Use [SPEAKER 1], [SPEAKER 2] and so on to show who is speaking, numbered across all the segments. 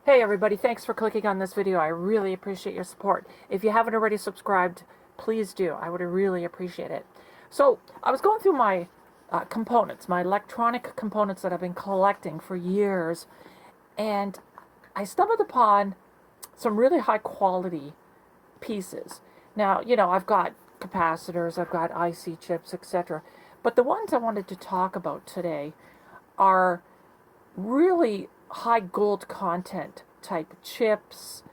[SPEAKER 1] Hey everybody, thanks for clicking on this video. I really appreciate your support. If you haven't already subscribed, please do. I would really appreciate it. So I was going through my components, my electronic components that I've been collecting for years, and I stumbled upon some really high quality pieces. Now, I've got capacitors, I've got IC chips, etc. But the ones I wanted to talk about today are really high gold content type chips,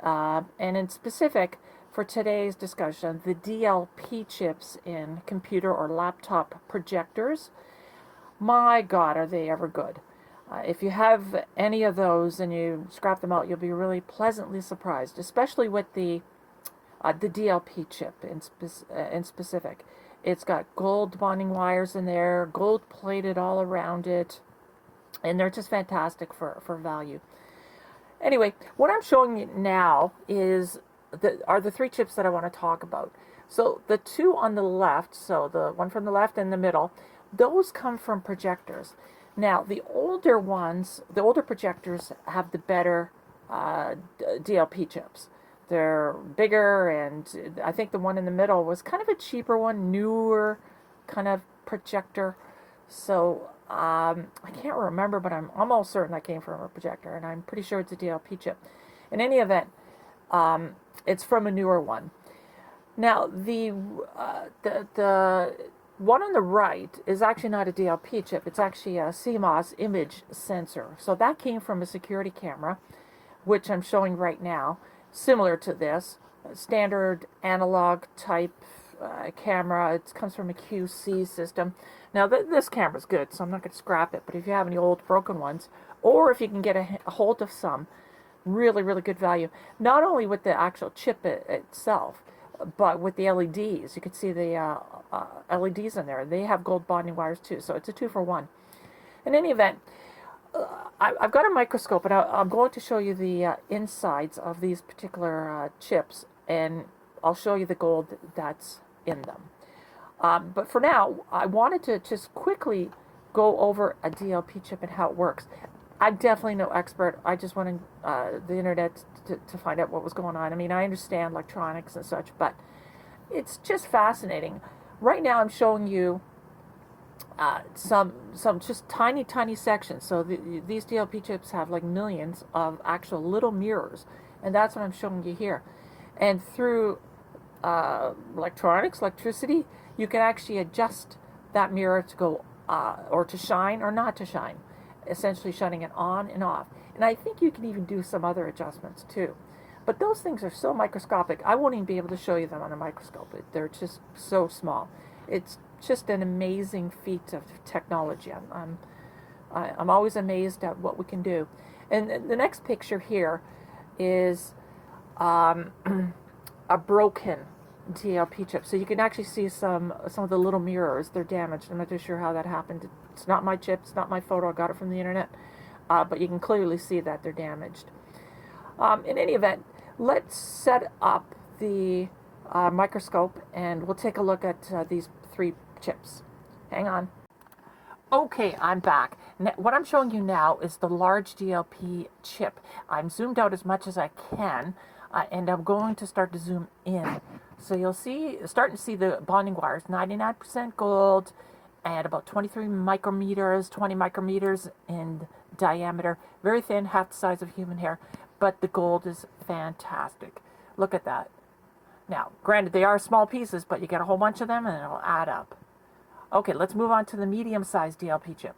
[SPEAKER 1] and in specific for today's discussion, the DLP chips in computer or laptop projectors. My God, are they ever good. If you have any of those and you scrap them out, you'll be really pleasantly surprised, especially with the DLP chip in specific. It's got gold bonding wires in there, gold plated all around it, and they're just fantastic for value. Anyway, what I'm showing you now are the three chips that I want to talk about. So the two on the left, so the one from the left and the middle, those come from projectors. Now the older ones, the older projectors have the better DLP chips. They're bigger, and I think the one in the middle was kind of a cheaper one, newer kind of projector. So I can't remember, but I'm almost certain that came from a projector, and I'm pretty sure it's a DLP chip. In any event, it's from a newer one. Now, the one on the right is actually not a DLP chip. It's actually a CMOS Image Sensor. So that came from a security camera, which I'm showing right now, similar to this, standard analog type camera. It comes from a QC system. Now this camera's good, so I'm not going to scrap it, but if you have any old broken ones, or if you can get a hold of some, really, really good value. Not only with the actual chip itself, but with the LEDs. You can see the LEDs in there. They have gold bonding wires too, so it's a 2-for-1. In any event, I've got a microscope, and I'm going to show you the insides of these particular chips, and I'll show you the gold that's in them. But for now, I wanted to just quickly go over a DLP chip and how it works. I'm definitely no expert. I just went on the internet to find out what was going on. I mean, I understand electronics and such, but it's just fascinating. Right now, I'm showing you some just tiny sections. So these DLP chips have like millions of actual little mirrors, and that's what I'm showing you here. And through electricity, you can actually adjust that mirror to go or to shine or not to shine, essentially shutting it on and off. And I think you can even do some other adjustments too. But those things are so microscopic, I won't even be able to show you them on a microscope. They're just so small. It's just an amazing feat of technology. I'm always amazed at what we can do. And the next picture here is a broken DLP chip. So you can actually see some of the little mirrors. They're damaged. I'm not too sure how that happened. It's not my chip. It's not my photo. I got it from the internet. But you can clearly see that they're damaged. In any event, let's set up the microscope, and we'll take a look at these three chips. Hang on. Okay, I'm back. Now, what I'm showing you now is the large DLP chip. I'm zoomed out as much as I can, and I'm going to start to zoom in. So you'll start to see the bonding wires, 99% gold, and about 23 micrometers, 20 micrometers in diameter. Very thin, half the size of human hair, but the gold is fantastic. Look at that. Now, granted, they are small pieces, but you get a whole bunch of them, and it'll add up. Okay, let's move on to the medium-sized DLP chip.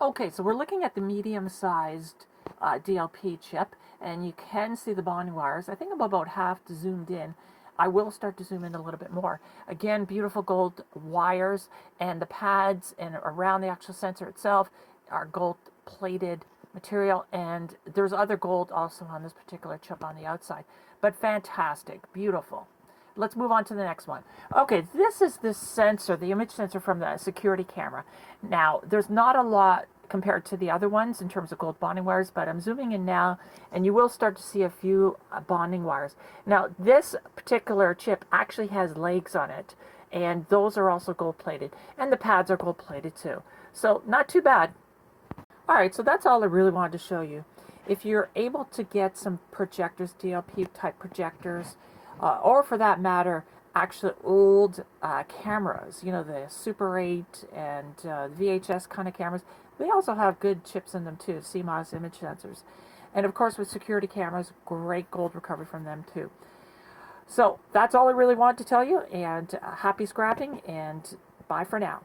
[SPEAKER 1] Okay, so we're looking at the medium-sized DLP chip, and you can see the bonding wires. I think I'm about half zoomed in. I will start to zoom in a little bit more. Again, beautiful gold wires, and the pads and around the actual sensor itself are gold-plated material, and there's other gold also on this particular chip on the outside. But fantastic, beautiful. Let's move on to the next one. Okay, this is the sensor, the image sensor from the security camera. Now, there's not a lot compared to the other ones in terms of gold bonding wires, but I'm zooming in now, and you will start to see a few bonding wires. Now, this particular chip actually has legs on it, and those are also gold plated, and the pads are gold plated too. So not too bad. All right, so that's all I really wanted to show you. if you're able to get some projectors, DLP type projectors, or for that matter, actually old cameras, you know, the Super 8 and VHS kind of cameras, they also have good chips in them too, CMOS Image Sensors. And of course with security cameras, great gold recovery from them too. So that's all I really wanted to tell you, and happy scrapping, and bye for now.